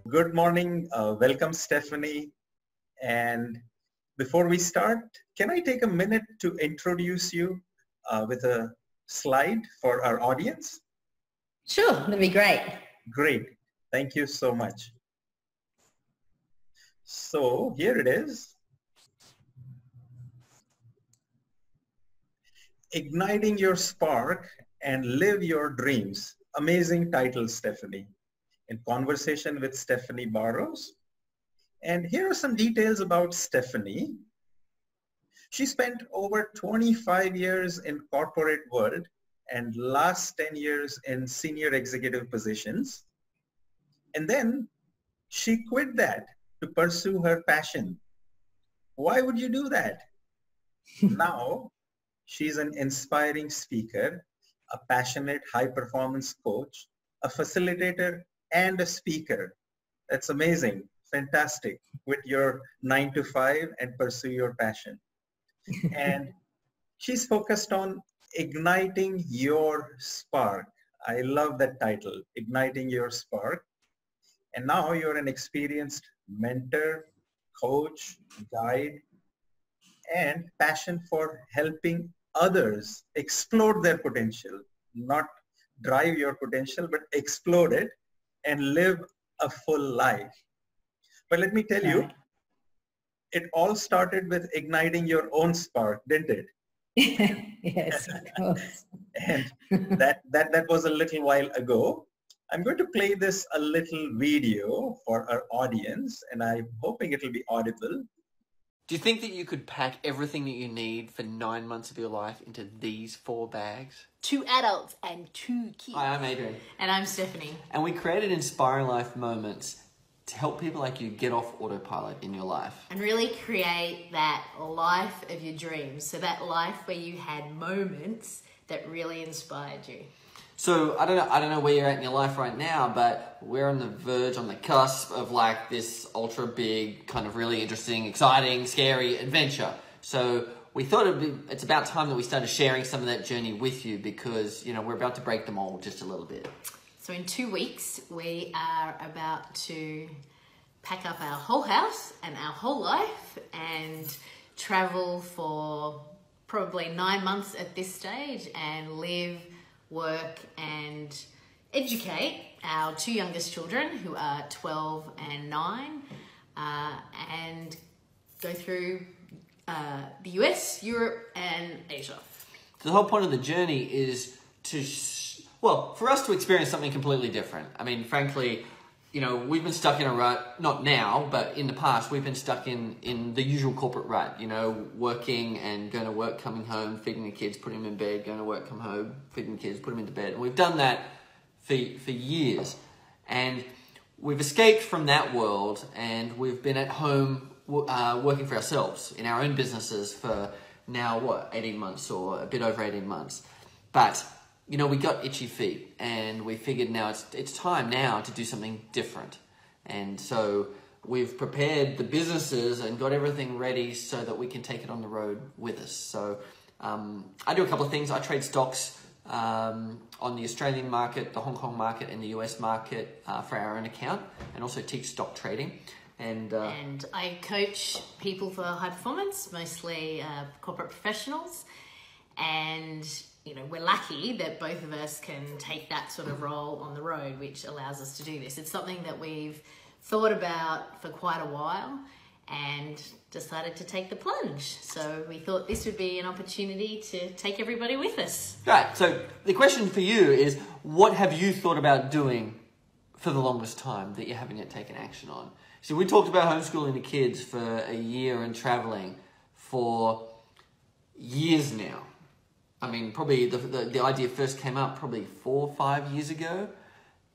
Good morning. Welcome, Stephanie. And before we start, can I take a minute to introduce you with a slide for our audience? Sure, that'd be great. Great. Thank you so much. So here it is. Igniting your spark and live your dreams. Amazing title, Stephanie. In conversation with Stephanie Barros. And here are some details about Stephanie. She spent over 25 years in corporate world and last 10 years in senior executive positions. And then she quit that to pursue her passion. Why would you do that? Now, she's an inspiring speaker, a passionate high-performance coach, a facilitator, and a speaker. That's amazing. Fantastic. Quit your 9 to 5 and pursue your passion. And she's focused on igniting your spark. I love that title, Igniting Your Spark. And now you're an experienced mentor, coach, guide, and passion for helping others explode their potential, not drive your potential, but explode it and live a full life. But let me tell you, it all started with igniting your own spark, didn't it? Yes, of course. And that was a little while ago. I'm going to play this a little video for our audience, and I'm hoping it'll be audible. Do you think that you could pack everything that you need for 9 months of your life into these 4 bags? 2 adults and 2 kids. Hi, I'm Adrian. And I'm Stephanie. And we created Inspiring Life Moments to help people like you get off autopilot in your life. And really create that life of your dreams. So that life where you had moments that really inspired you. So I don't know where you're at in your life right now, but we're on the verge, on the cusp of like this ultra big, kind of really interesting, exciting, scary adventure. So we thought it's about time that we started sharing some of that journey with you because, you know, we're about to break the mold just a little bit. So in 2 weeks, we are about to pack up our whole house and our whole life and travel for probably 9 months at this stage and live, work and educate our 2 youngest children who are 12 and 9 and go through the US, Europe and Asia. So the whole point of the journey is to, for us to experience something completely different. I mean, frankly, you know, we've been stuck in a rut, not now, but in the past, we've been stuck in the usual corporate rut, you know, working and going to work, coming home, feeding the kids, putting them in bed, going to work, come home, feeding the kids, put them into bed. And we've done that for years. And we've escaped from that world and we've been at home working for ourselves in our own businesses for now, 18 months or a bit over 18 months. But you know, we got itchy feet and we figured now it's time now to do something different. And so we've prepared the businesses and got everything ready so that we can take it on the road with us. So I do a couple of things. I trade stocks on the Australian market, the Hong Kong market and the US market for our own account and also teach stock trading. And I coach people for high performance, mostly corporate professionals. And you know, we're lucky that both of us can take that sort of role on the road, which allows us to do this. It's something that we've thought about for quite a while and decided to take the plunge. So we thought this would be an opportunity to take everybody with us. Right. So the question for you is, what have you thought about doing for the longest time that you haven't yet taken action on? So we talked about homeschooling the kids for a year and traveling for years now. I mean, probably the idea first came up probably 4 or 5 years ago.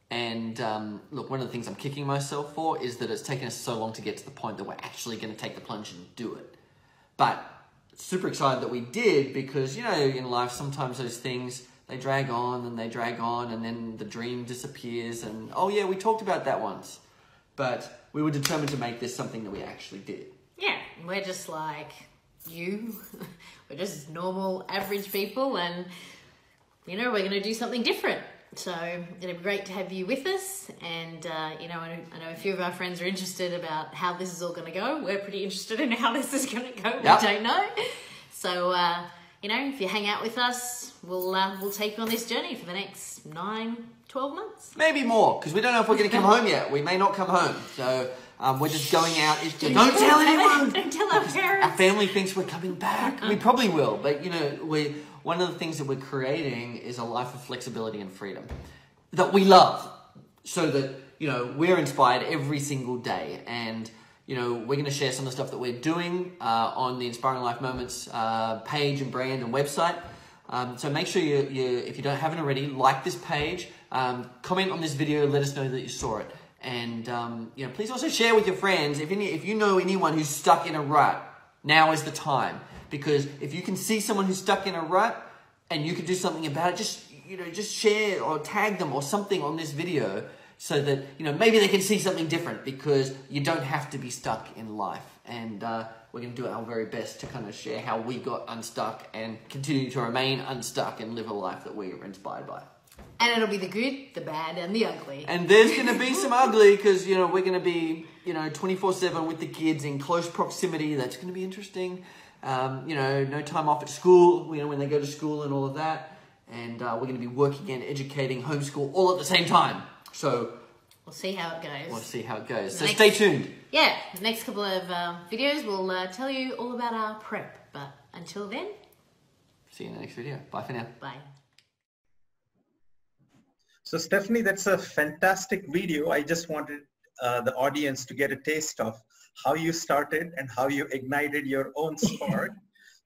And look, one of the things I'm kicking myself for is that it's taken us so long to get to the point that we're actually going to take the plunge and do it. But super excited that we did because, you know, in life, sometimes those things, they drag on and they drag on and then the dream disappears and, oh yeah, we talked about that once. But we were determined to make this something that we actually did. Yeah, we're just like you. We're just normal, average people and, you know, we're going to do something different. So it'd be great to have you with us. And, you know, I know a few of our friends are interested about how this is all going to go. We're pretty interested in how this is going to go. We don't know. So, you know, if you hang out with us, we'll take you on this journey for the next 9, 12 months. Maybe more, because we don't know if we're going to come home yet. We may not come home. So we're just going out. Don't tell anyone. Don't tell our parents. Our family thinks we're coming back. We probably will. But, you know, one of the things that we're creating is a life of flexibility and freedom that we love, so that, you know, we're inspired every single day. And, you know, we're going to share some of the stuff that we're doing on the Inspiring Life Moments page and brand and website. So make sure you, if you haven't already, like this page, comment on this video, let us know that you saw it. And, you know, please also share with your friends. If you know anyone who's stuck in a rut, now is the time. Because if you can see someone who's stuck in a rut and you can do something about it, just share or tag them or something on this video, so that, you know, maybe they can see something different, because you don't have to be stuck in life. And we're going to do our very best to kind of share how we got unstuck and continue to remain unstuck and live a life that we are inspired by. And it'll be the good, the bad, and the ugly. And there's going to be some ugly, because, you know, we're going to be, you know, 24/7 with the kids in close proximity. That's going to be interesting. You know, no time off at school, you know, when they go to school and all of that. And we're going to be working and educating, homeschool, all at the same time. So we'll see how it goes. We'll see how it goes. So stay tuned. Yeah, the next couple of videos will tell you all about our prep. But until then, see you in the next video. Bye for now. Bye. So Stephanie, that's a fantastic video. I just wanted the audience to get a taste of how you started and how you ignited your own spark.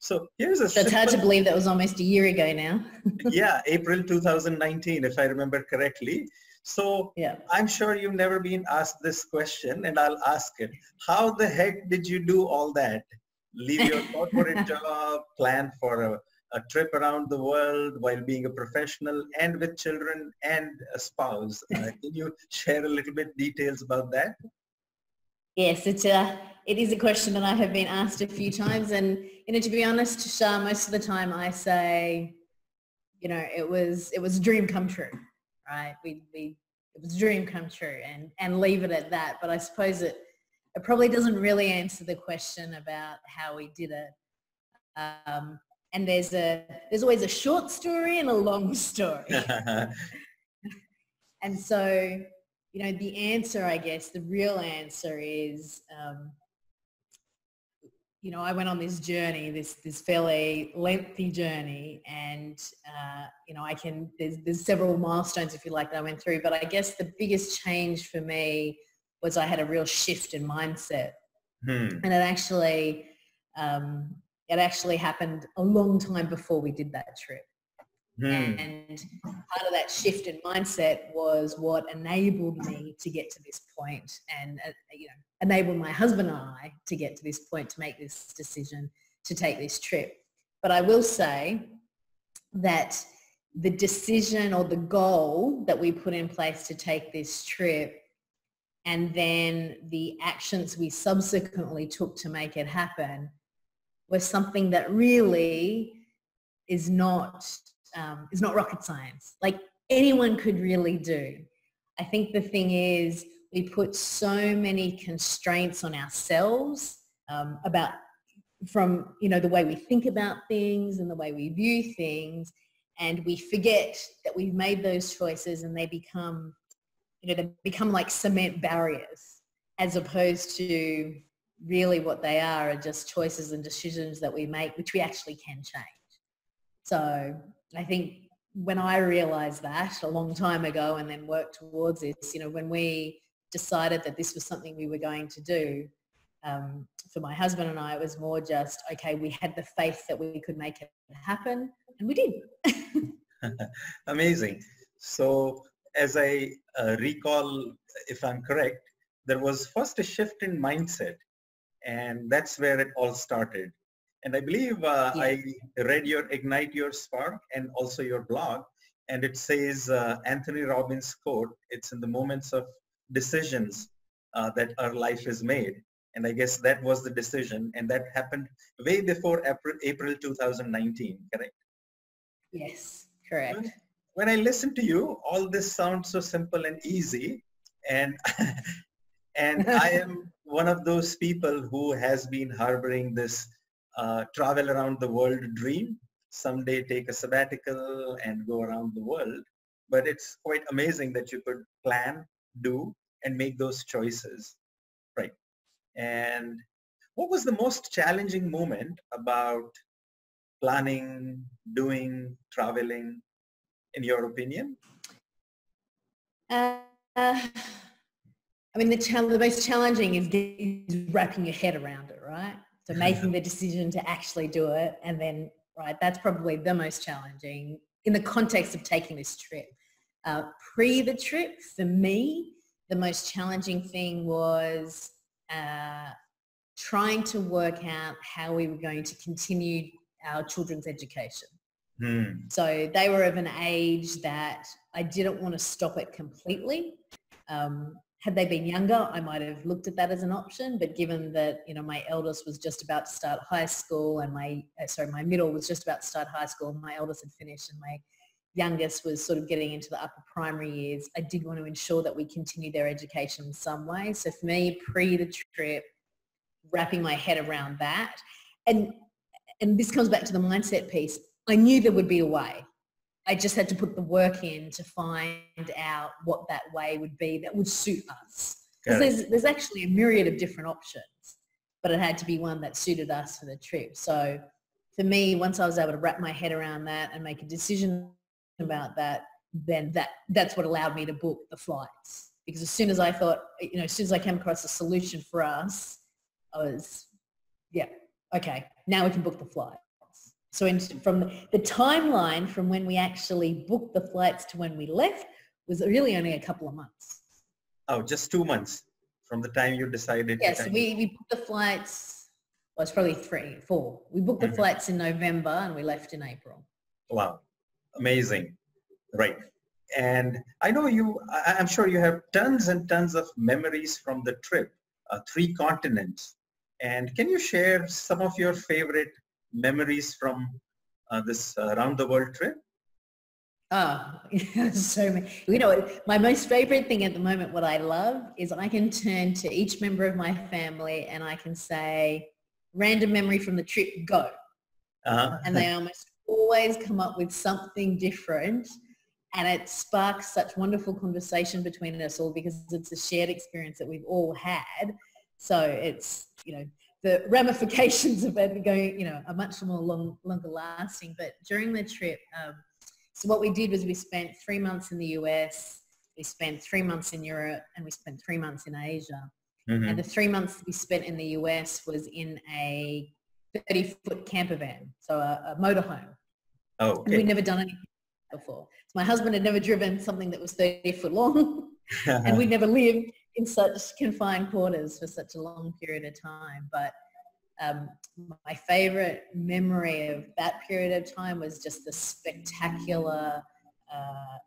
So here's a It's hard to believe that was almost a year ago now. Yeah, April 2019, if I remember correctly. So yeah, I'm sure you've never been asked this question, and I'll ask it. How the heck did you do all that? Leave your corporate job, plan for a trip around the world while being a professional and with children and a spouse. Can you share a little bit details about that? Yes, it is a question that I have been asked a few times, and you know, to be honest, Tushar, most of the time I say, you know, it was a dream come true, right? It was a dream come true, and leave it at that. But I suppose it probably doesn't really answer the question about how we did it. And there's always a short story and a long story, and so, you know, the answer, I guess, the real answer is, you know, I went on this journey, this fairly lengthy journey, and, you know, there's several milestones, if you like, that I went through, but I guess the biggest change for me was I had a real shift in mindset. And it actually happened a long time before we did that trip. And part of that shift in mindset was what enabled me to get to this point, and you know, enabled my husband and I to get to this point, to make this decision to take this trip. But I will say that the decision or the goal that we put in place to take this trip, and then the actions we subsequently took to make it happen, was something that really is not rocket science. Like, anyone could really do. I think the thing is, we put so many constraints on ourselves from, you know, the way we think about things and the way we view things, and we forget that we've made those choices, and they become like cement barriers, as opposed to really what they are just choices and decisions that we make, which we actually can change. So I think when I realized that a long time ago, and then worked towards this, you know, when we decided that this was something we were going to do, for my husband and I, it was more just, okay, we had the faith that we could make it happen, and we did. Amazing. So as I recall, if I'm correct, there was first a shift in mindset, and that's where it all started. And I believe I read your Ignite Your Spark and also your blog, and it says Anthony Robbins' quote, it's in the moments of decisions that our life is made. And I guess that was the decision, and that happened way before April 2019, correct? Yes, correct. when I listen to you, all this sounds so simple and easy. And, and I am one of those people who has been harboring this travel around the world dream. Someday take a sabbatical and go around the world. But it's quite amazing that you could plan, do, and make those choices. Right. And what was the most challenging moment about planning, doing, traveling, in your opinion? Uh, I mean, the most challenging is wrapping your head around it, right? So making the decision to actually do it, and then, right, that's probably the most challenging in the context of taking this trip. Pre the trip, for me, the most challenging thing was trying to work out how we were going to continue our children's education. So they were of an age that I didn't want to stop it completely. Had they been younger, I might have looked at that as an option, but given that, you know, my eldest was just about to start high school and my middle was just about to start high school, and my eldest had finished and my youngest was sort of getting into the upper primary years, I did want to ensure that we continued their education in some way. So for me, pre the trip, wrapping my head around that, and this comes back to the mindset piece, I knew there would be a way. I just had to put the work in to find out what that way would be that would suit us. Because there's actually a myriad of different options, but it had to be one that suited us for the trip. So for me, once I was able to wrap my head around that and make a decision about that, then that's what allowed me to book the flights. Because as soon as I thought, you know, as soon as I came across a solution for us, I was, yeah, okay, now we can book the flights. So from the timeline from when we actually booked the flights to when we left was really only a couple of months. Oh, just 2 months from the time you decided? Yes, we booked the flights, well, it's probably 3, 4. We booked the flights in November and we left in April. Wow, amazing. Right. And I know I'm sure you have tons and tons of memories from the trip, 3 continents. And can you share some of your favorite memories from this around the world trip? Oh, so many. You know, my most favorite thing at the moment, what I love, is I can turn to each member of my family and I can say, random memory from the trip, go. And they almost always come up with something different. And it sparks such wonderful conversation between us all because it's a shared experience that we've all had. So it's, you know, the ramifications of it going, you know, are much more longer lasting. But during the trip, so what we did was we spent 3 months in the US, we spent 3 months in Europe, and we spent 3 months in Asia. And the 3 months we spent in the US was in a 30-foot camper van, so a motorhome. Oh, okay. And we'd never done anything before. So my husband had never driven something that was 30 foot long and we'd never lived in such confined quarters for such a long period of time. But my favorite memory of that period of time was just the spectacular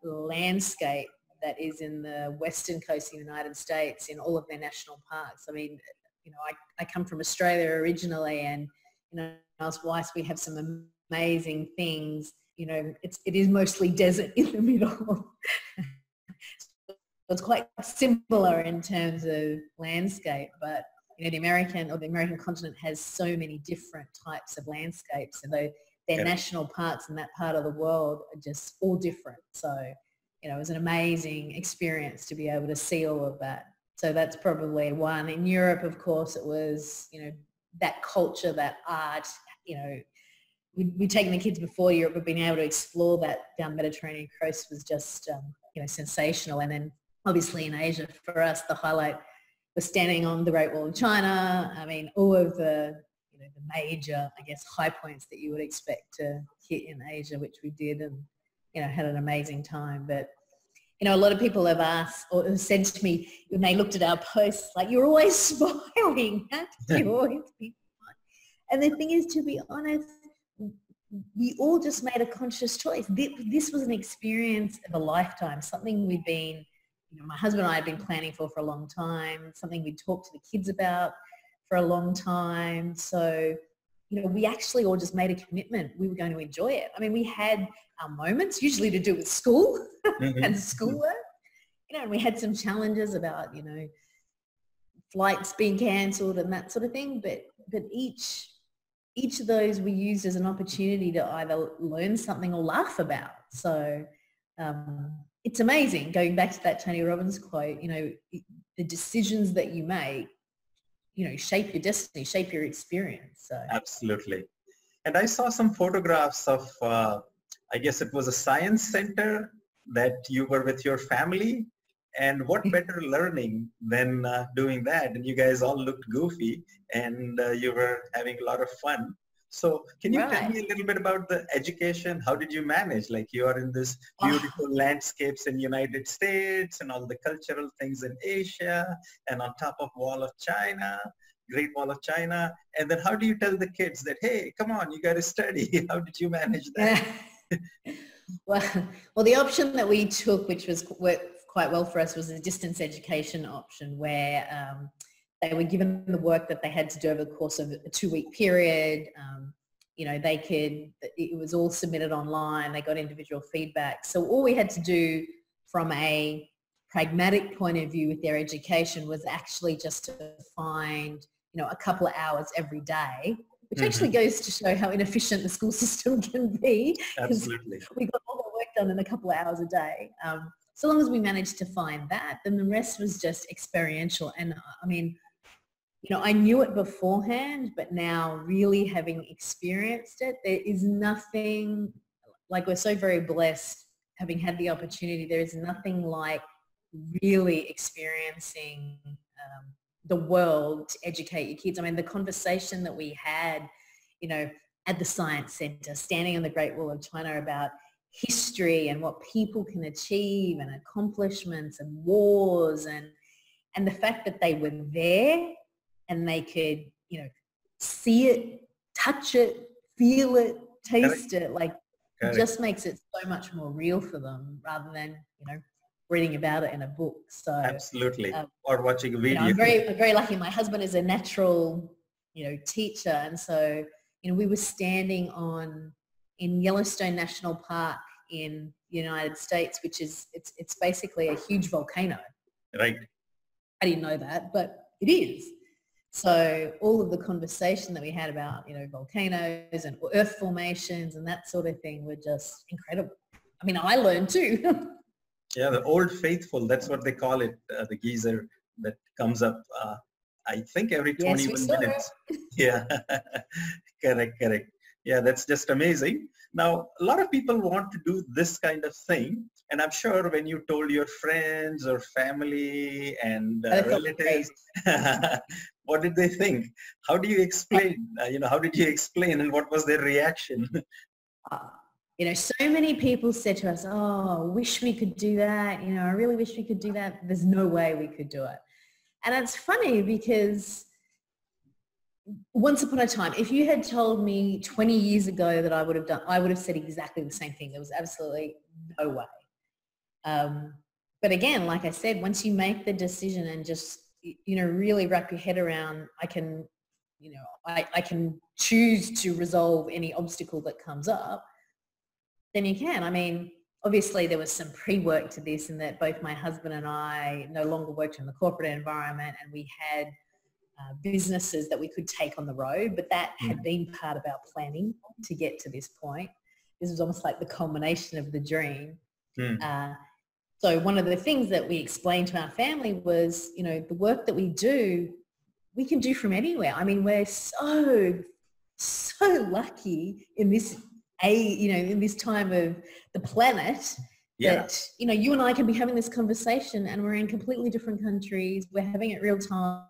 landscape that is in the western coast of the United States in all of their national parks. I mean, you know, I come from Australia originally, and, you know, whilst we have some amazing things, you know, it is mostly desert in the middle. It's quite similar in terms of landscape, but, you know, the American continent has so many different types of landscapes, and their national parks in that part of the world are just all different. So, you know, it was an amazing experience to be able to see all of that. So that's probably one. In Europe, of course, it was, you know, that culture, that art, you know, we'd taken the kids before Europe, but being able to explore that down the Mediterranean coast was just, you know, sensational. And then obviously in Asia, for us, the highlight was standing on the Great Wall of China. I mean, all of the, you know, the major, I guess, high points that you would expect to hit in Asia, which we did, and, you know, had an amazing time. But, you know, a lot of people have asked or said to me when they looked at our posts, like, you're always smiling. How did you always be smiling? And the thing is, to be honest, we all just made a conscious choice. This was an experience of a lifetime, something we'd been, you know, my husband and I had been planning for a long time, something we'd talked to the kids about for a long time. So we actually all just made a commitment. We were going to enjoy it. I mean, we had our moments, usually to do with school and schoolwork, and we had some challenges about, flights being cancelled and that sort of thing. But each of those we used as an opportunity to either learn something or laugh about. So it's amazing, going back to that Tony Robbins quote, the decisions that you make, shape your destiny, shape your experience. So absolutely. And I saw some photographs of, I guess it was a science center that you were with your family. And what better learning than doing that? And you guys all looked goofy, and you were having a lot of fun. So can you tell me a little bit about the education? How did you manage? Like, you are in this beautiful landscapes in United States and all the cultural things in Asia, and on top of Great Wall of China. And then how do you tell the kids that, hey, come on, you got to study? How did you manage that? Well, the option that we took, which worked quite well for us, was a distance education option, where they were given the work that they had to do over the course of a 2-week period. It was all submitted online. They got individual feedback. So all we had to do from a pragmatic point of view with their education was actually just to find, a couple of hours every day, which actually goes to show how inefficient the school system can be. Absolutely. We got all the work done in a couple of hours a day. So long as we managed to find that, then the rest was just experiential. And I mean, I knew it beforehand, but now really having experienced it, there is nothing, like, we're so very blessed having had the opportunity. There is nothing like really experiencing the world to educate your kids. I mean, the conversation that we had, at the Science Centre, standing on the Great Wall of China, about history and what people can achieve and accomplishments and wars, and the fact that they were there and they could, see it, touch it, feel it, taste it, like, it just makes it so much more real for them, rather than, reading about it in a book. So absolutely. Or watching a video. I'm very lucky. My husband is a natural, teacher. And so, we were standing in Yellowstone National Park in the United States, which is, it's basically a huge volcano. Right. I didn't know that, but it is. So all of the conversation that we had about, volcanoes and earth formations and that sort of thing were just incredible. I mean, I learned too. Yeah, the Old Faithful, that's what they call it, the geyser that comes up, I think every 21 minutes. Yeah, correct. Yeah, that's just amazing. Now, a lot of people want to do this kind of thing. And I'm sure when you told your friends or family and relatives, what did they think? How do you explain? How did you explain, and what was their reaction? So many people said to us, oh, wish we could do that. I really wish we could do that. There's no way we could do it. And it's funny because once upon a time, if you had told me 20 years ago that I would have said exactly the same thing. There was absolutely no way. But again, like I said, once you make the decision and just, really wrap your head around, I can choose to resolve any obstacle that comes up, then you can. I mean, obviously there was some pre-work to this, in that both my husband and I no longer worked in the corporate environment, and we had businesses that we could take on the road, but that had been part of our planning to get to this point. This was almost like the culmination of the dream. So one of the things that we explained to our family was, the work that we do, we can do from anywhere. I mean, we're so lucky in this in this time of the planet, that, you and I can be having this conversation, and we're in completely different countries. We're having it real time.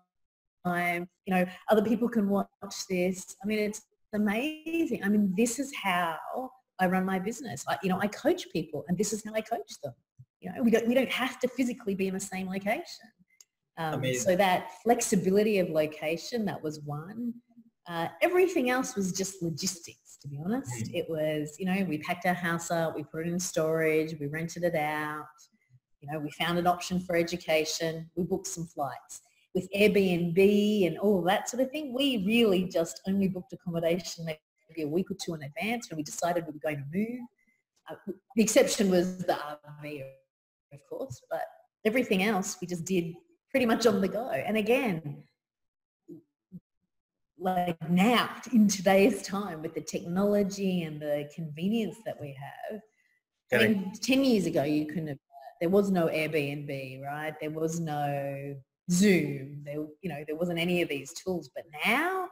Other people can watch this. I mean, it's amazing. I mean, this is how I run my business. I coach people, and this is how I coach them. We don't have to physically be in the same location. So that flexibility of location, that was one. Everything else was just logistics, to be honest. It was, we packed our house up, we put it in storage, we rented it out, we found an option for education, we booked some flights. with Airbnb and all that sort of thing. We really just only booked accommodation maybe a week or two in advance when we decided we were going to move. The exception was the RV, of course, but everything else we just did pretty much on the go. And again, like now in today's time with the technology and the convenience that we have, I mean, 10 years ago you couldn't have, there was no Airbnb, right? There was no Zoom, there wasn't any of these tools. But now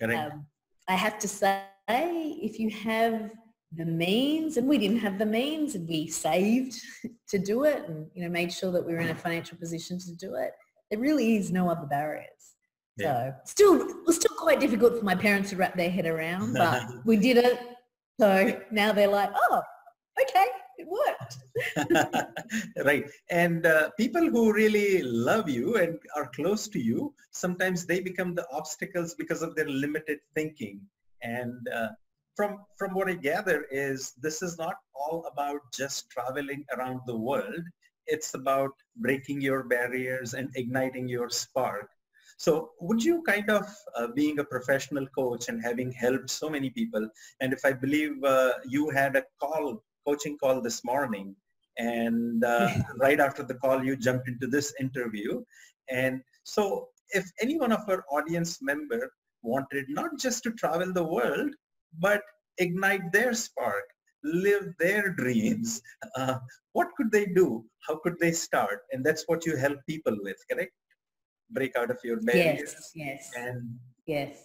I have to say, if you have the means, and we didn't have the means and we saved to do it and, made sure that we were in a financial position to do it, there really is no other barriers. Yeah. So it was still quite difficult for my parents to wrap their head around, but we did it. So now they're like, oh, okay, it worked. Right. And people who really love you and are close to you, sometimes they become the obstacles because of their limited thinking. And from what I gather is this is not all about just traveling around the world. It's about breaking your barriers and igniting your spark. So would you kind of, being a professional coach and having helped so many people, and if I believe you had a coaching call this morning, and right after the call, you jumped into this interview. And so if any one of our audience member wanted not just to travel the world, but ignite their spark, live their dreams, what could they do? How could they start? And that's what you help people with, correct? Break out of your barriers. Yes. And yes.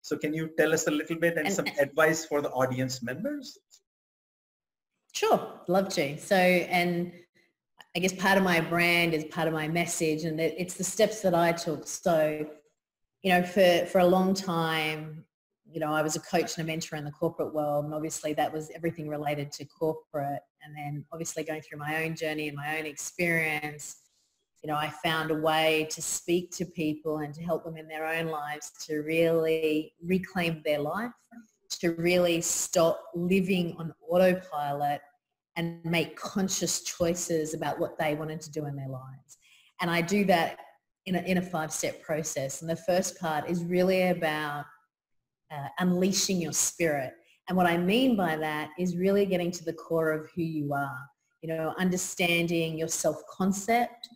So can you tell us a little bit and some advice for the audience members? Sure, love to. So, and I guess part of my brand is part of my message, and it's the steps that I took. So, for a long time, I was a coach and a mentor in the corporate world, and obviously that was everything related to corporate. And then obviously going through my own journey and my own experience, I found a way to speak to people and to help them in their own lives to really reclaim their life, to really stop living on autopilot and make conscious choices about what they wanted to do in their lives. And I do that in a 5-step process. And the first part is really about unleashing your spirit. And what I mean by that is really getting to the core of who you are, understanding your self-concept,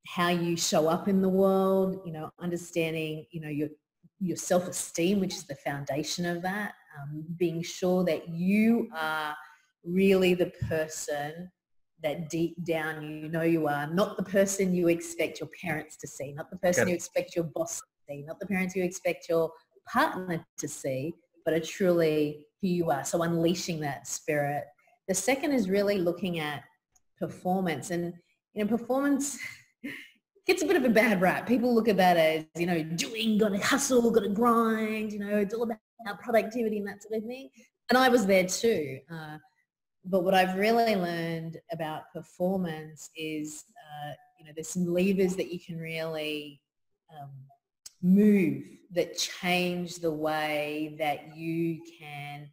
how you show up in the world, understanding, your self-esteem, which is the foundation of that, being sure that you are really the person that deep down you are, not the person you expect your parents to see, not the person you expect your boss to see, not the parents you expect your partner to see, but are truly who you are. So unleashing that spirit. The second is really looking at performance. And performance gets a bit of a bad rap. People look at that as, doing, got to hustle, got to grind, it's all about productivity and that sort of thing. And I was there too. But what I've really learned about performance is, there's some levers that you can really move that change the way that you can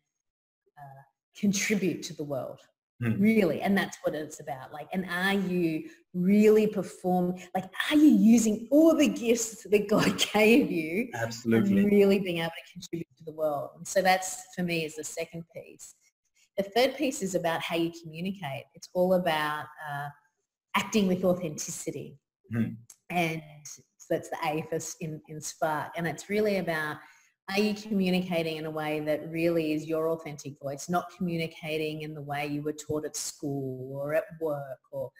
contribute to the world. Really. And that's what it's about. And are you really are you using all the gifts that God gave you? Absolutely. And really being able to contribute to the world. And so that's, for me, is the second piece. The third piece is about how you communicate. It's all about acting with authenticity. And so that's the A for in Spark. And it's really about, are you communicating in a way that really is your authentic voice, not communicating in the way you were taught at school or at work, or,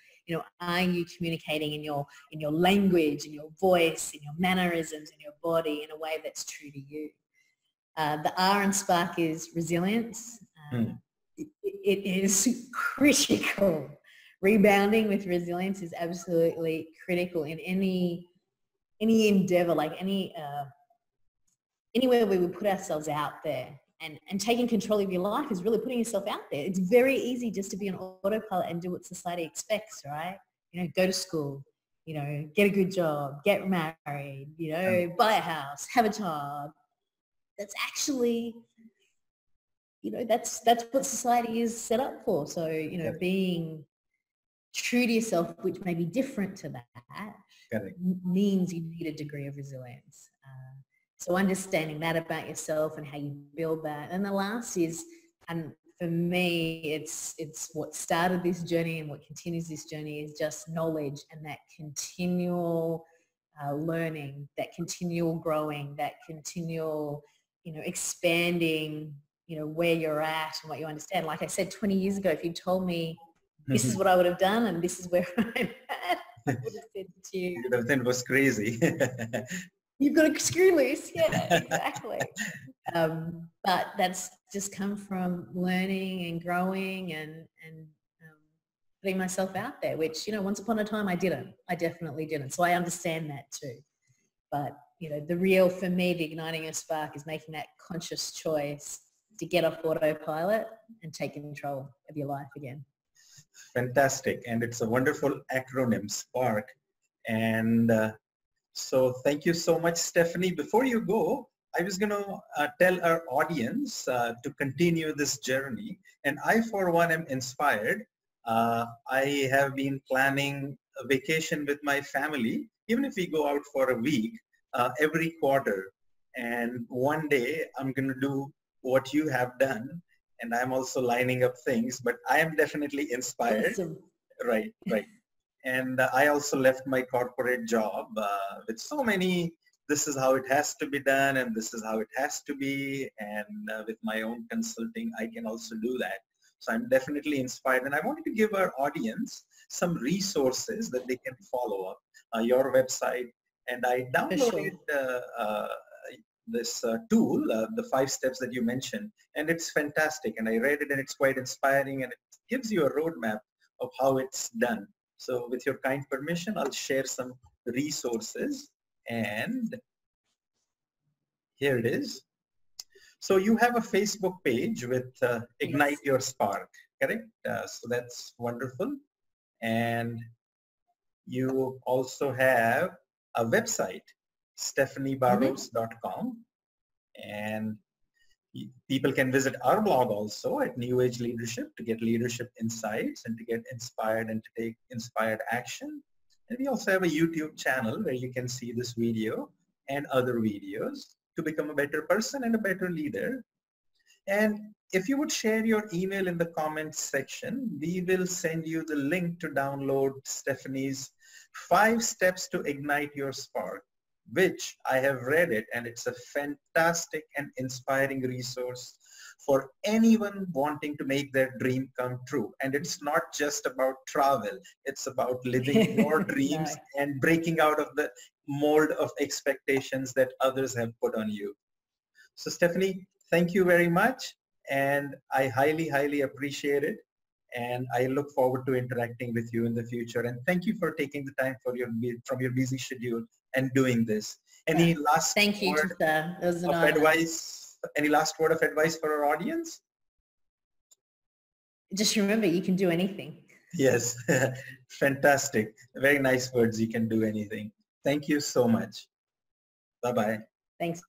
are you communicating in your language, in your voice, in your mannerisms, in your body, in a way that's true to you? The R in Spark is resilience. It is critical. Rebounding with resilience is absolutely critical in any endeavor, anywhere where we put ourselves out there, and taking control of your life is really putting yourself out there. It's very easy just to be on autopilot and do what society expects, right? Go to school, get a good job, get married, buy a house, have a child. That's actually, that's what society is set up for. So, being true to yourself, which may be different to that, Correct. means you need a degree of resilience. So understanding that about yourself and how you build that. And the last is, and for me, it's what started this journey and what continues this journey is just knowledge and that continual learning, that continual growing, that continual, expanding, where you're at and what you understand. Like I said, 20 years ago, if you told me this is what I would have done and this is where I'm at, I would have said to you, You would have think it was crazy. you've got to screw loose. Yeah, exactly. But that's just come from learning and growing and putting myself out there, which, once upon a time I didn't. I definitely didn't. So I understand that too. But, the real, for me, the igniting a spark is making that conscious choice to get off autopilot and take control of your life again. Fantastic. And it's a wonderful acronym, SPARK. And so thank you so much, Stephanie. Before you go, I was going to tell our audience to continue this journey. And I, for one, am inspired. I have been planning a vacation with my family, even if we go out for a week, every quarter. And one day I'm going to do what you have done. And I'm also lining up things, but I am definitely inspired. Awesome. Right. And I also left my corporate job with so many, this is how it has to be done and this is how it has to be. And with my own consulting, I can also do that. So I'm definitely inspired. And I wanted to give our audience some resources that they can follow up, your website. And I downloaded this tool, the 5 steps that you mentioned, and it's fantastic. And I read it and it's quite inspiring and it gives you a roadmap of how it's done. So with your kind permission, I'll share some resources and here it is. So you have a Facebook page with Ignite Your Spark, correct? So that's wonderful. And you also have a website, stephaniebarros.com. And people can visit our blog also at New Age Leadership to get leadership insights and to get inspired and to take inspired action. And we also have a YouTube channel where you can see this video and other videos to become a better person and a better leader. And if you would share your email in the comments section, we will send you the link to download Stephanie's 5 steps to ignite your spark, which I have read it and it's a fantastic and inspiring resource for anyone wanting to make their dream come true. And it's not just about travel. It's about living your dreams and breaking out of the mold of expectations that others have put on you. So Stephanie, thank you very much. And I highly, highly appreciate it. And I look forward to interacting with you in the future. And thank you for taking the time from your busy schedule and doing this. Any last Thank you, word Tushar. It was an of honor. advice? Any last word of advice for our audience? Just remember, you can do anything. Yes, fantastic. Very nice words. You can do anything. Thank you so much. Bye-bye. Thanks.